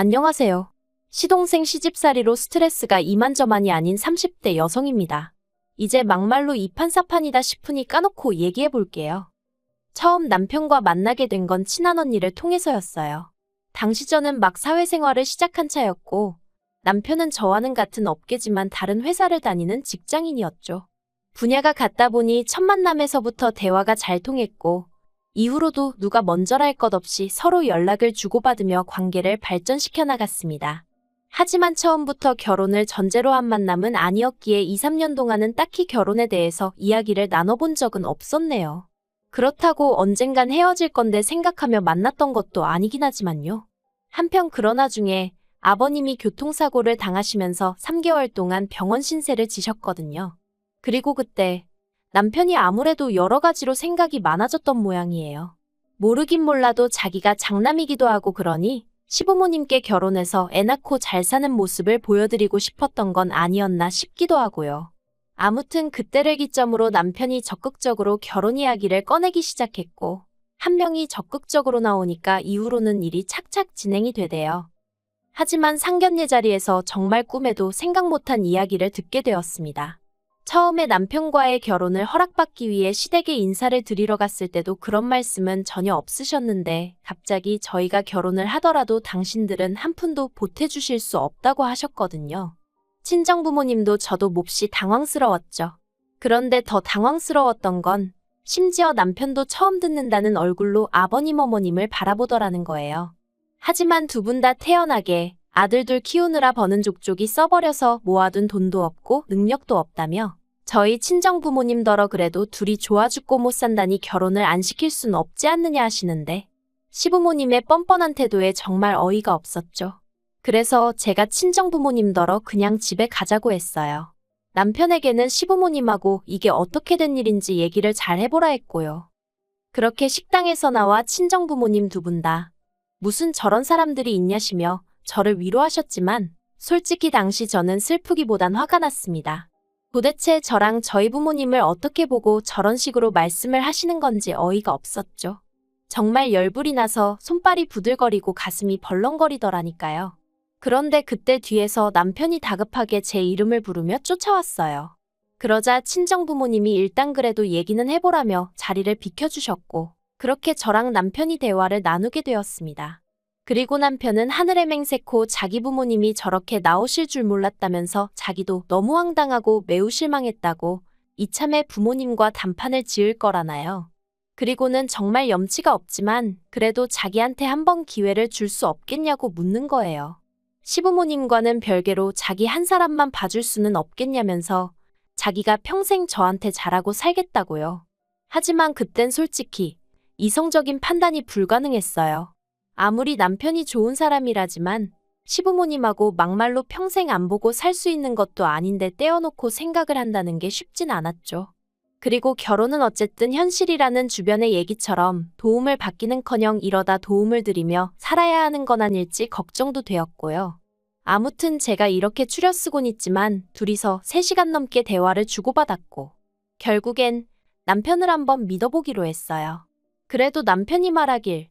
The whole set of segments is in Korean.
안녕하세요. 시동생 시집살이로 스트레스가 이만저만이 아닌 30대 여성입니다. 이제 막말로 이판사판이다 싶으니 까놓고 얘기해 볼게요. 처음 남편과 만나게 된 건 친한 언니를 통해서였어요. 당시 저는 막 사회생활을 시작한 차였고 남편은 저와는 같은 업계지만 다른 회사를 다니는 직장인이었죠. 분야가 같다 보니 첫 만남에서부터 대화가 잘 통했고 이후로도 누가 먼저랄 것 없이 서로 연락을 주고받으며 관계를 발전시켜 나갔습니다. 하지만 처음부터 결혼을 전제로 한 만남은 아니었기에 2, 3년 동안은 딱히 결혼에 대해서 이야기를 나눠본 적은 없었네요. 그렇다고 언젠간 헤어질 건데 생각하며 만났던 것도 아니긴 하지만요. 한편 그런 와중에 아버님이 교통사고를 당하시면서 3개월 동안 병원 신세를 지셨거든요. 그리고 그때 남편이 아무래도 여러 가지로 생각이 많아졌던 모양이에요. 모르긴 몰라도 자기가 장남이기도 하고 그러니 시부모님께 결혼해서 애 낳고 잘 사는 모습을 보여드리고 싶었던 건 아니었나 싶기도 하고요. 아무튼 그때를 기점으로 남편이 적극적으로 결혼 이야기를 꺼내기 시작했고 한 명이 적극적으로 나오니까 이후로는 일이 착착 진행이 되대요. 하지만 상견례 자리에서 정말 꿈에도 생각 못한 이야기를 듣게 되었습니다. 처음에 남편과의 결혼을 허락받기 위해 시댁에 인사를 드리러 갔을 때도 그런 말씀은 전혀 없으셨는데 갑자기 저희가 결혼을 하더라도 당신들은 한 푼도 보태주실 수 없다고 하셨거든요. 친정부모님도 저도 몹시 당황스러웠죠. 그런데 더 당황스러웠던 건 심지어 남편도 처음 듣는다는 얼굴로 아버님 어머님을 바라보더라는 거예요. 하지만 두 분 다 태연하게 아들 둘 키우느라 버는 족족이 써버려서 모아둔 돈도 없고 능력도 없다며 저희 친정부모님더러 그래도 둘이 좋아 죽고 못 산다니 결혼을 안 시킬 순 없지 않느냐 하시는데 시부모님의 뻔뻔한 태도에 정말 어이가 없었죠. 그래서 제가 친정부모님더러 그냥 집에 가자고 했어요. 남편에게는 시부모님하고 이게 어떻게 된 일인지 얘기를 잘 해보라 했고요. 그렇게 식당에서 나와 친정부모님 두 분 다 무슨 저런 사람들이 있냐시며 저를 위로하셨지만 솔직히 당시 저는 슬프기보단 화가 났습니다. 도대체 저랑 저희 부모님을 어떻게 보고 저런 식으로 말씀을 하시는 건지 어이가 없었죠. 정말 열불이 나서 손발이 부들거리고 가슴이 벌렁거리더라니까요. 그런데 그때 뒤에서 남편이 다급하게 제 이름을 부르며 쫓아왔어요. 그러자 친정부모님이 일단 그래도 얘기는 해보라며 자리를 비켜주셨고 그렇게 저랑 남편이 대화를 나누게 되었습니다. 그리고 남편은 하늘의 맹세코 자기 부모님이 저렇게 나오실 줄 몰랐다면서 자기도 너무 황당하고 매우 실망했다고 이참에 부모님과 단판을 지을 거라나요. 그리고는 정말 염치가 없지만 그래도 자기한테 한 번 기회를 줄 수 없겠냐고 묻는 거예요. 시부모님과는 별개로 자기 한 사람만 봐줄 수는 없겠냐면서 자기가 평생 저한테 잘하고 살겠다고요. 하지만 그땐 솔직히 이성적인 판단이 불가능했어요. 아무리 남편이 좋은 사람이라지만 시부모님하고 막말로 평생 안 보고 살 수 있는 것도 아닌데 떼어놓고 생각을 한다는 게 쉽진 않았죠. 그리고 결혼은 어쨌든 현실이라는 주변의 얘기처럼 도움을 받기는커녕 이러다 도움을 드리며 살아야 하는 건 아닐지 걱정도 되었고요. 아무튼 제가 이렇게 추려쓰곤 있지만 둘이서 3시간 넘게 대화를 주고받았고 결국엔 남편을 한번 믿어보기로 했어요. 그래도 남편이 말하길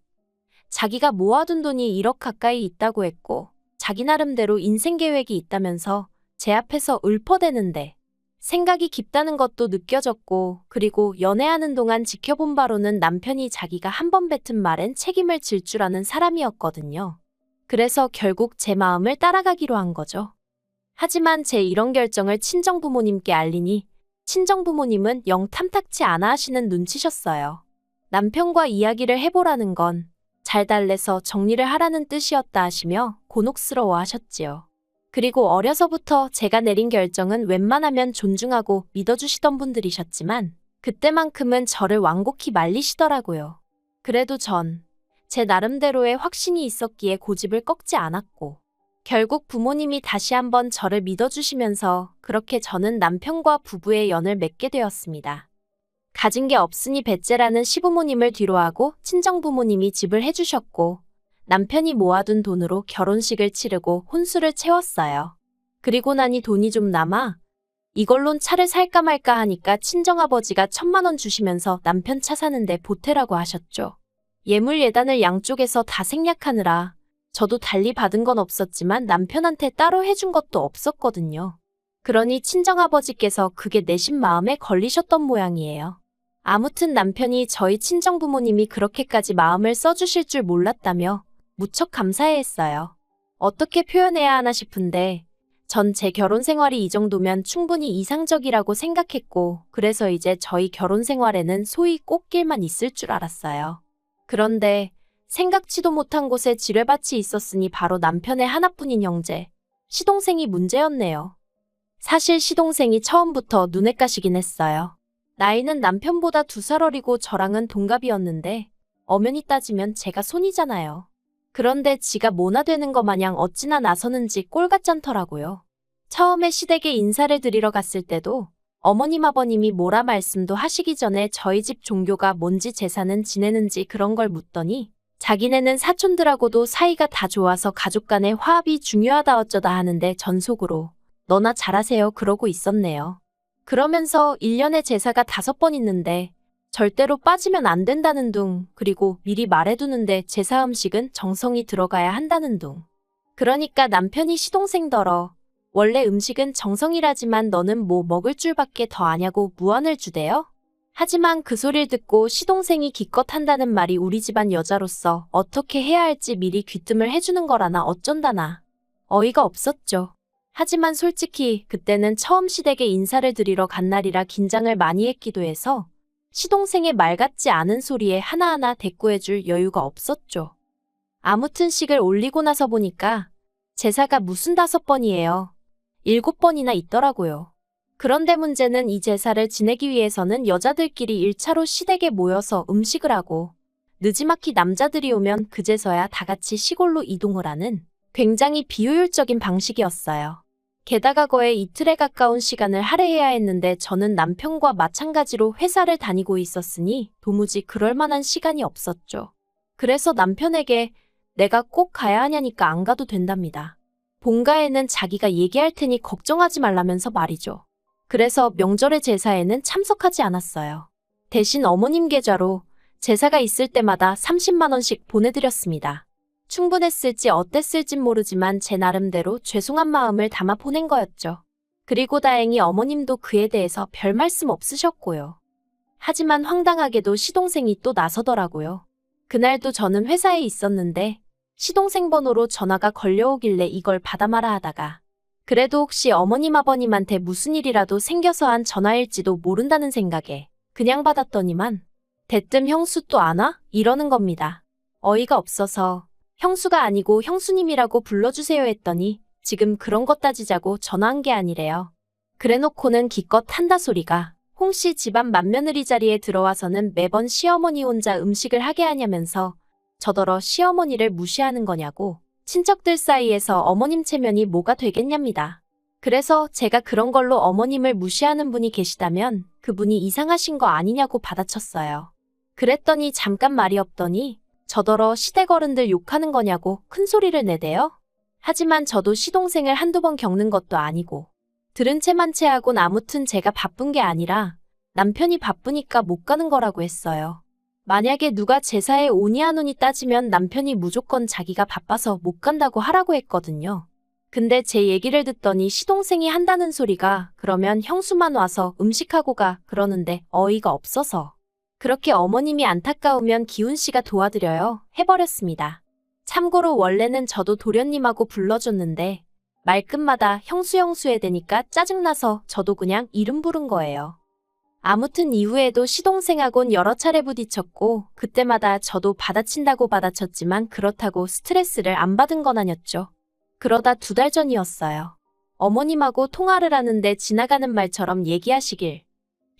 자기가 모아둔 돈이 1억 가까이 있다고 했고 자기 나름대로 인생 계획이 있다면서 제 앞에서 읊어대는데 생각이 깊다는 것도 느껴졌고 그리고 연애하는 동안 지켜본 바로는 남편이 자기가 한 번 뱉은 말엔 책임을 질 줄 아는 사람이었거든요. 그래서 결국 제 마음을 따라가기로 한 거죠. 하지만 제 이런 결정을 친정부모님께 알리니 친정부모님은 영 탐탁치 않아 하시는 눈치셨어요. 남편과 이야기를 해보라는 건 잘 달래서 정리를 하라는 뜻이었다 하시며 곤혹스러워 하셨지요. 그리고 어려서부터 제가 내린 결정은 웬만하면 존중하고 믿어주시던 분들이셨지만 그때만큼은 저를 완곡히 말리시더라고요. 그래도 전 제 나름대로의 확신이 있었기에 고집을 꺾지 않았고 결국 부모님이 다시 한번 저를 믿어주시면서 그렇게 저는 남편과 부부의 연을 맺게 되었습니다. 가진 게 없으니 배째라는 시부모님을 뒤로하고 친정부모님이 집을 해주셨고 남편이 모아둔 돈으로 결혼식을 치르고 혼수를 채웠어요. 그리고 나니 돈이 좀 남아 이걸론 차를 살까 말까 하니까 친정아버지가 1,000만 원 주시면서 남편 차 사는데 보태라고 하셨죠. 예물 예단을 양쪽에서 다 생략하느라 저도 달리 받은 건 없었지만 남편한테 따로 해준 것도 없었거든요. 그러니 친정아버지께서 그게 내심 마음에 걸리셨던 모양이에요. 아무튼 남편이 저희 친정부모님이 그렇게까지 마음을 써주실 줄 몰랐다며 무척 감사해했어요. 어떻게 표현해야 하나 싶은데 전 제 결혼 생활이 이 정도면 충분히 이상적이라고 생각했고 그래서 이제 저희 결혼 생활에는 소위 꽃길만 있을 줄 알았어요. 그런데 생각지도 못한 곳에 지뢰밭이 있었으니 바로 남편의 하나뿐인 형제, 시동생이 문제였네요. 사실 시동생이 처음부터 눈에 까시긴 했어요. 나이는 남편보다 2살 어리고 저랑은 동갑이었는데 엄연히 따지면 제가 손이잖아요. 그런데 지가 모나 되는 거 마냥 어찌나 나서는지 꼴같잖더라고요. 처음에 시댁에 인사를 드리러 갔을 때도 어머님 아버님이 뭐라 말씀도 하시기 전에 저희 집 종교가 뭔지 제사는 지내는지 그런 걸 묻더니 자기네는 사촌들하고도 사이가 다 좋아서 가족 간의 화합이 중요하다 어쩌다 하는데 전 속으로 너나 잘하세요 그러고 있었네요. 그러면서 1년에 제사가 5번 있는데 절대로 빠지면 안 된다는 둥, 그리고 미리 말해두는데 제사 음식은 정성이 들어가야 한다는 둥. 그러니까 남편이 시동생더러 원래 음식은 정성이라지만 너는 뭐 먹을 줄밖에 더 아냐고 무안을 주대요. 하지만 그 소리를 듣고 시동생이 기껏 한다는 말이 우리 집안 여자로서 어떻게 해야 할지 미리 귀뜸을 해주는 거라나 어쩐다나. 어이가 없었죠. 하지만 솔직히 그때는 처음 시댁에 인사를 드리러 간 날이라 긴장을 많이 했기도 해서 시동생의 말 같지 않은 소리에 하나하나 대꾸해줄 여유가 없었죠. 아무튼 식을 올리고 나서 보니까 제사가 무슨 5번이에요. 7번이나 있더라고요. 그런데 문제는 이 제사를 지내기 위해서는 여자들끼리 1차로 시댁에 모여서 음식을 하고 느지막이 남자들이 오면 그제서야 다 같이 시골로 이동을 하는 굉장히 비효율적인 방식이었어요. 게다가 거의 이틀에 가까운 시간을 할애해야 했는데 저는 남편과 마찬가지로 회사를 다니고 있었으니 도무지 그럴 만한 시간이 없었죠. 그래서 남편에게 내가 꼭 가야 하냐니까 안 가도 된답니다. 본가에는 자기가 얘기할 테니 걱정하지 말라면서 말이죠. 그래서 명절의 제사에는 참석하지 않았어요. 대신 어머님 계좌로 제사가 있을 때마다 30만 원씩 보내드렸습니다. 충분했을지 어땠을진 모르지만 제 나름대로 죄송한 마음을 담아 보낸 거였죠. 그리고 다행히 어머님도 그에 대해서 별 말씀 없으셨고요. 하지만 황당하게도 시동생이 또 나서더라고요. 그날도 저는 회사에 있었는데 시동생 번호로 전화가 걸려오길래 이걸 받아마라 하다가 그래도 혹시 어머님 아버님한테 무슨 일이라도 생겨서 한 전화일지도 모른다는 생각에 그냥 받았더니만 대뜸 형수 또 안 와? 이러는 겁니다. 어이가 없어서 형수가 아니고 형수님이라고 불러주세요 했더니 지금 그런 것 따지자고 전화한 게 아니래요. 그래놓고는 기껏 한다 소리가 홍씨 집안 맏며느리 자리에 들어와서는 매번 시어머니 혼자 음식을 하게 하냐면서 저더러 시어머니를 무시하는 거냐고 친척들 사이에서 어머님 체면이 뭐가 되겠냐입니다. 그래서 제가 그런 걸로 어머님을 무시하는 분이 계시다면 그분이 이상하신 거 아니냐고 받아쳤어요. 그랬더니 잠깐 말이 없더니 저더러 시댁 어른들 욕하는 거냐고 큰 소리를 내대요. 하지만 저도 시동생을 한두 번 겪는 것도 아니고 들은 채만 채하곤 아무튼 제가 바쁜 게 아니라 남편이 바쁘니까 못 가는 거라고 했어요. 만약에 누가 제사에 오니 안 오니 따지면 남편이 무조건 자기가 바빠서 못 간다고 하라고 했거든요. 근데 제 얘기를 듣더니 시동생이 한다는 소리가 그러면 형수만 와서 음식하고 가 그러는데 어이가 없어서 그렇게 어머님이 안타까우면 기훈 씨가 도와드려요 해버렸습니다. 참고로 원래는 저도 도련님하고 불러줬는데 말끝마다 형수 해대니까 짜증나서 저도 그냥 이름 부른 거예요. 아무튼 이후에도 시동생하곤 여러 차례 부딪혔고 그때마다 저도 받아친다고 받아쳤지만 그렇다고 스트레스를 안 받은 건 아니었죠. 그러다 2달 전이었어요. 어머님하고 통화를 하는데 지나가는 말처럼 얘기하시길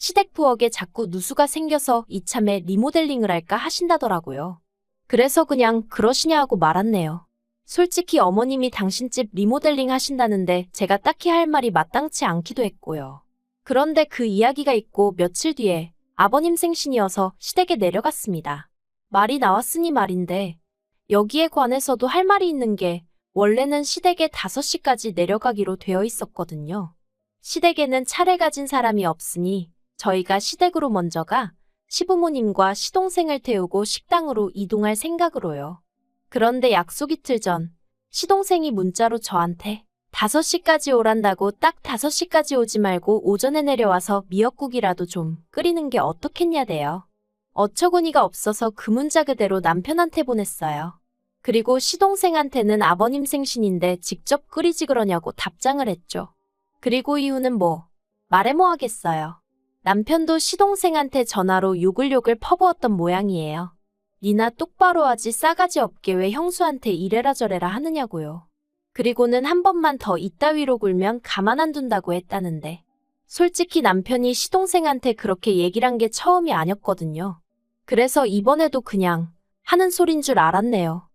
시댁 부엌에 자꾸 누수가 생겨서 이참에 리모델링을 할까 하신다더라고요. 그래서 그냥 그러시냐 하고 말았네요. 솔직히 어머님이 당신 집 리모델링 하신다는데 제가 딱히 할 말이 마땅치 않기도 했고요. 그런데 그 이야기가 있고 며칠 뒤에 아버님 생신이어서 시댁에 내려갔습니다. 말이 나왔으니 말인데 여기에 관해서도 할 말이 있는 게 원래는 시댁에 5시까지 내려가기로 되어 있었거든요. 시댁에는 차를 가진 사람이 없으니 저희가 시댁으로 먼저 가 시부모님과 시동생을 태우고 식당으로 이동할 생각으로요. 그런데 약속 이틀 전 시동생이 문자로 저한테 5시까지 오란다고 딱 5시까지 오지 말고 오전에 내려와서 미역국이라도 좀 끓이는 게 어떻겠냐대요. 어처구니가 없어서 그 문자 그대로 남편한테 보냈어요. 그리고 시동생한테는 아버님 생신인데 직접 끓이지 그러냐고 답장을 했죠. 그리고 이유는 뭐 말해 뭐 하겠어요. 남편도 시동생한테 전화로 욕을 퍼부었던 모양이에요. 니나 똑바로 하지 싸가지 없게 왜 형수한테 이래라 저래라 하느냐고요. 그리고는 한 번만 더 이따위로 굴면 가만 안 둔다고 했다는데 솔직히 남편이 시동생한테 그렇게 얘기를 한 게 처음이 아니었거든요. 그래서 이번에도 그냥 하는 소린 줄 알았네요.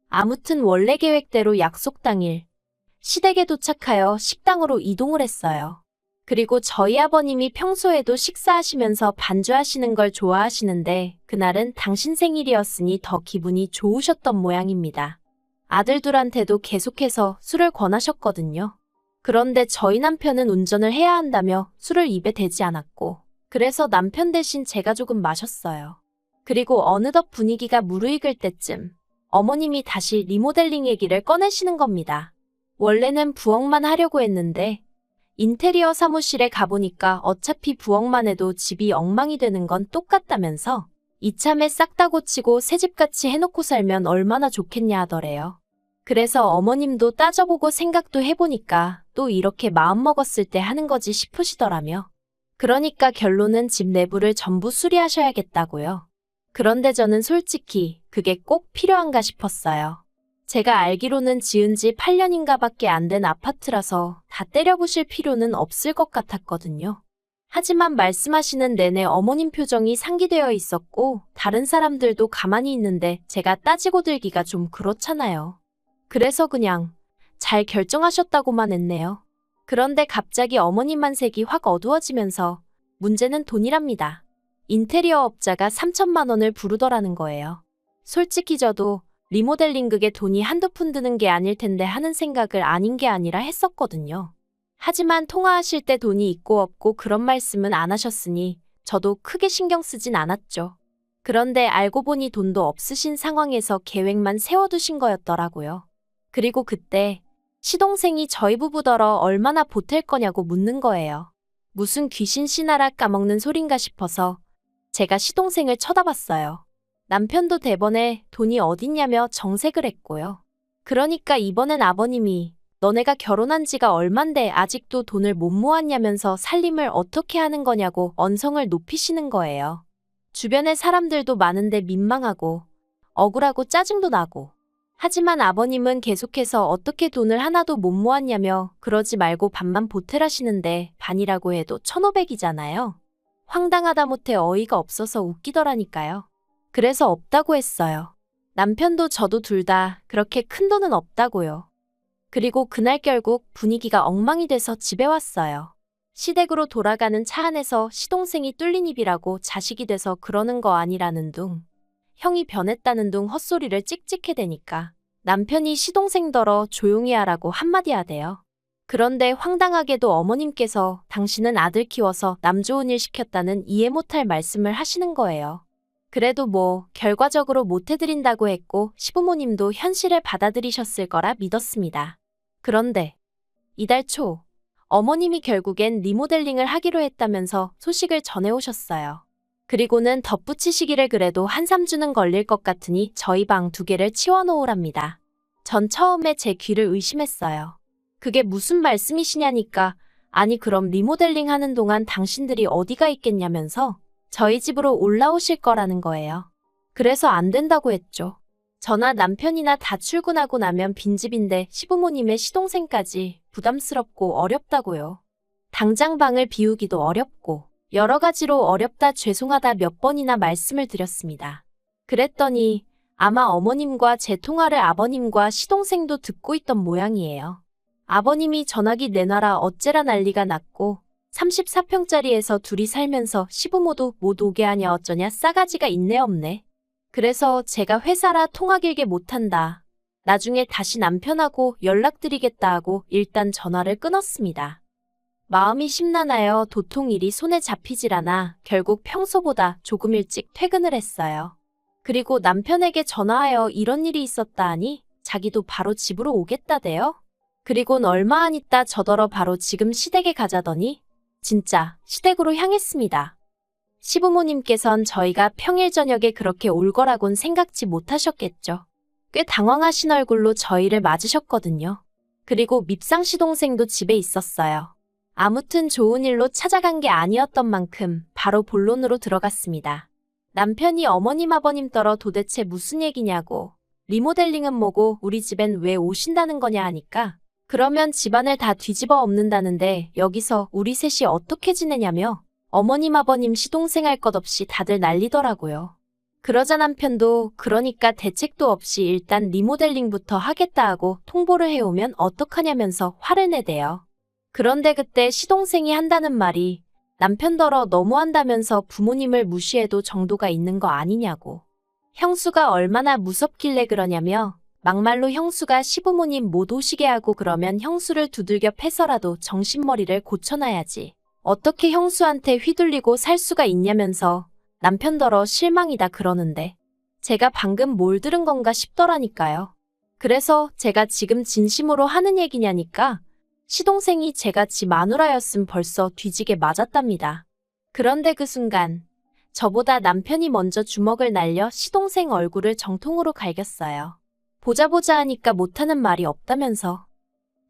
아무튼 원래 계획대로 약속 당일 시댁에 도착하여 식당으로 이동을 했어요. 그리고 저희 아버님이 평소에도 식사하시면서 반주하시는 걸 좋아하시는데 그날은 당신 생일이었으니 더 기분이 좋으셨던 모양입니다. 아들들한테도 계속해서 술을 권하셨거든요. 그런데 저희 남편은 운전을 해야 한다며 술을 입에 대지 않았고 그래서 남편 대신 제가 조금 마셨어요. 그리고 어느덧 분위기가 무르익을 때쯤 어머님이 다시 리모델링 얘기를 꺼내시는 겁니다. 원래는 부엌만 하려고 했는데 인테리어 사무실에 가보니까 어차피 부엌만 해도 집이 엉망이 되는 건 똑같다면서 이참에 싹 다 고치고 새집같이 해놓고 살면 얼마나 좋겠냐 하더래요. 그래서 어머님도 따져보고 생각도 해보니까 또 이렇게 마음먹었을 때 하는 거지 싶으시더라며. 그러니까 결론은 집 내부를 전부 수리하셔야겠다고요. 그런데 저는 솔직히 그게 꼭 필요한가 싶었어요. 제가 알기로는 지은 지 8년인가 밖에 안 된 아파트라서 다 때려부실 필요는 없을 것 같았거든요. 하지만 말씀하시는 내내 어머님 표정이 상기되어 있었고 다른 사람들도 가만히 있는데 제가 따지고 들기가 좀 그렇잖아요. 그래서 그냥 잘 결정하셨다고만 했네요. 그런데 갑자기 어머님만 색이 확 어두워지면서 문제는 돈이랍니다. 인테리어 업자가 3천만 원을 부르더라는 거예요. 솔직히 저도 리모델링 그게 돈이 한두 푼 드는 게 아닐 텐데 하는 생각을 아닌 게 아니라 했었거든요. 하지만 통화하실 때 돈이 있고 없고 그런 말씀은 안 하셨으니 저도 크게 신경 쓰진 않았죠. 그런데 알고 보니 돈도 없으신 상황에서 계획만 세워두신 거였더라고요. 그리고 그때 시동생이 저희 부부더러 얼마나 보탤 거냐고 묻는 거예요. 무슨 귀신 씨나라 까먹는 소린가 싶어서 제가 시동생을 쳐다봤어요. 남편도 대번에 돈이 어딨냐며 정색을 했고요. 그러니까 이번엔 아버님이 너네가 결혼한 지가 얼만데 아직도 돈을 못 모았냐면서 살림을 어떻게 하는 거냐고 언성을 높이시는 거예요. 주변에 사람들도 많은데 민망하고 억울하고 짜증도 나고. 하지만 아버님은 계속해서 어떻게 돈을 하나도 못 모았냐며 그러지 말고 반만 보태라시는데 반이라고 해도 1,500이잖아요. 황당하다 못해 어이가 없어서 웃기더라니까요. 그래서 없다고 했어요. 남편도 저도 둘 다 그렇게 큰 돈은 없다고요. 그리고 그날 결국 분위기가 엉망이 돼서 집에 왔어요. 시댁으로 돌아가는 차 안에서 시동생이 뚫린 입이라고 자식이 돼서 그러는 거 아니라는 둥, 형이 변했다는 둥 헛소리를 찍찍해대니까 남편이 시동생더러 조용히 하라고 한마디 하대요. 그런데 황당하게도 어머님께서 당신은 아들 키워서 남 좋은 일 시켰다는 이해 못할 말씀을 하시는 거예요. 그래도 뭐 결과적으로 못 해드린다고 했고 시부모님도 현실을 받아들이셨을 거라 믿었습니다. 그런데 이달 초 어머님이 결국엔 리모델링을 하기로 했다면서 소식을 전해오셨어요. 그리고는 덧붙이시기를 그래도 한 3주는 걸릴 것 같으니 저희 방 2개를 치워놓으랍니다. 전 처음에 제 귀를 의심했어요. 그게 무슨 말씀이시냐니까 아니 그럼 리모델링 하는 동안 당신들이 어디가 있겠냐면서 저희 집으로 올라오실 거라는 거예요. 그래서 안 된다고 했죠. 저나 남편이나 다 출근하고 나면 빈집인데 시부모님의 시동생까지 부담스럽고 어렵다고요. 당장 방을 비우기도 어렵고 여러 가지로 어렵다 죄송하다 몇 번이나 말씀을 드렸습니다. 그랬더니 아마 어머님과 제 통화를 아버님과 시동생도 듣고 있던 모양이에요. 아버님이 전화기 내놔라 어째라 난리가 났고 34평짜리에서 둘이 살면서 시부모도 못 오게 하냐 어쩌냐 싸가지가 있네 없네. 그래서 제가 회사라 통화 길게 못한다. 나중에 다시 남편하고 연락드리겠다 하고 일단 전화를 끊었습니다. 마음이 심란하여 도통 일이 손에 잡히질 않아 결국 평소보다 조금 일찍 퇴근을 했어요. 그리고 남편에게 전화하여 이런 일이 있었다 하니 자기도 바로 집으로 오겠다대요. 그리곤 얼마 안 있다 저더러 바로 지금 시댁에 가자더니 진짜 시댁으로 향했습니다. 시부모님께선 저희가 평일 저녁에 그렇게 올 거라곤 생각지 못하셨겠죠. 꽤 당황하신 얼굴로 저희를 맞으셨거든요. 그리고 밉상 시동생도 집에 있었어요. 아무튼 좋은 일로 찾아간 게 아니었던 만큼 바로 본론으로 들어갔습니다. 남편이 어머님 아버님 떨어 도대체 무슨 얘기냐고, 리모델링은 뭐고 우리 집엔 왜 오신다는 거냐 하니까 그러면 집안을 다 뒤집어 엎는다는데 여기서 우리 셋이 어떻게 지내냐며 어머님 아버님 시동생 할 것 없이 다들 난리더라고요. 그러자 남편도 그러니까 대책도 없이 일단 리모델링부터 하겠다 하고 통보를 해오면 어떡하냐면서 화를 내대요. 그런데 그때 시동생이 한다는 말이 남편더러 너무한다면서 부모님을 무시해도 정도가 있는 거 아니냐고. 형수가 얼마나 무섭길래 그러냐며 막말로 형수가 시부모님 못 오시게 하고 그러면 형수를 두들겨 패서라도 정신머리를 고쳐놔야지. 어떻게 형수한테 휘둘리고 살 수가 있냐면서 남편더러 실망이다 그러는데 제가 방금 뭘 들은 건가 싶더라니까요. 그래서 제가 지금 진심으로 하는 얘기냐니까 시동생이 제가 지 마누라였음 벌써 뒤지게 맞았답니다. 그런데 그 순간 저보다 남편이 먼저 주먹을 날려 시동생 얼굴을 정통으로 갈겼어요. 보자 하니까 못하는 말이 없다면서.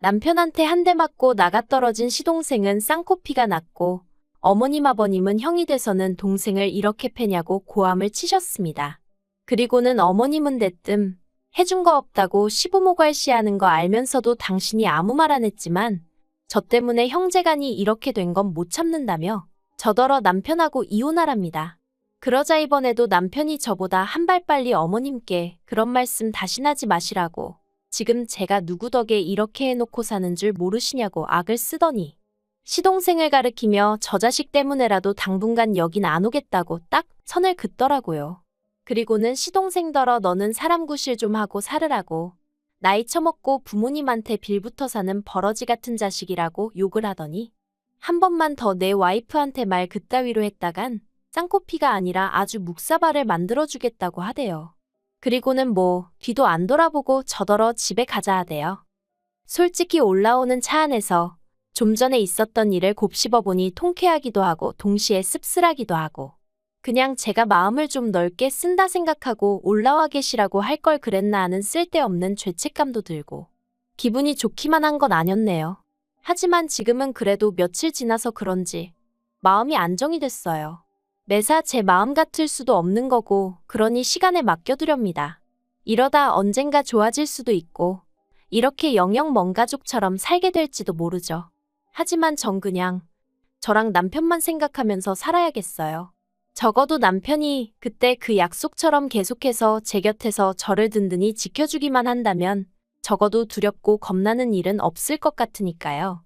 남편한테 한 대 맞고 나가떨어진 시동생은 쌍코피가 났고 어머님 아버님은 형이 돼서는 동생을 이렇게 패냐고 고함을 치셨습니다. 그리고는 어머님은 대뜸 해준 거 없다고 시부모 괄시하는 거 알면서도 당신이 아무 말 안 했지만 저 때문에 형제간이 이렇게 된 건 못 참는다며 저더러 남편하고 이혼하랍니다. 그러자 이번에도 남편이 저보다 한 발 빨리 어머님께 그런 말씀 다신 하지 마시라고 지금 제가 누구 덕에 이렇게 해놓고 사는 줄 모르시냐고 악을 쓰더니 시동생을 가리키며 저 자식 때문에라도 당분간 여긴 안 오겠다고 딱 선을 긋더라고요. 그리고는 시동생더러 너는 사람 구실 좀 하고 살으라고 나이 처먹고 부모님한테 빌붙어 사는 버러지 같은 자식이라고 욕을 하더니 한 번만 더 내 와이프한테 말 그따위로 했다간 쌍코피가 아니라 아주 묵사발을 만들어주겠다고 하대요. 그리고는 뭐 뒤도 안 돌아보고 저더러 집에 가자 하대요. 솔직히 올라오는 차 안에서 좀 전에 있었던 일을 곱씹어보니 통쾌하기도 하고 동시에 씁쓸하기도 하고 그냥 제가 마음을 좀 넓게 쓴다 생각하고 올라와 계시라고 할 걸 그랬나 하는 쓸데없는 죄책감도 들고 기분이 좋기만 한 건 아니었네요. 하지만 지금은 그래도 며칠 지나서 그런지 마음이 안정이 됐어요. 매사 제 마음 같을 수도 없는 거고 그러니 시간에 맡겨두렵니다. 이러다 언젠가 좋아질 수도 있고 이렇게 영영 먼 가족처럼 살게 될지도 모르죠. 하지만 전 그냥 저랑 남편만 생각하면서 살아야겠어요. 적어도 남편이 그때 그 약속처럼 계속해서 제 곁에서 저를 든든히 지켜주기만 한다면 적어도 두렵고 겁나는 일은 없을 것 같으니까요.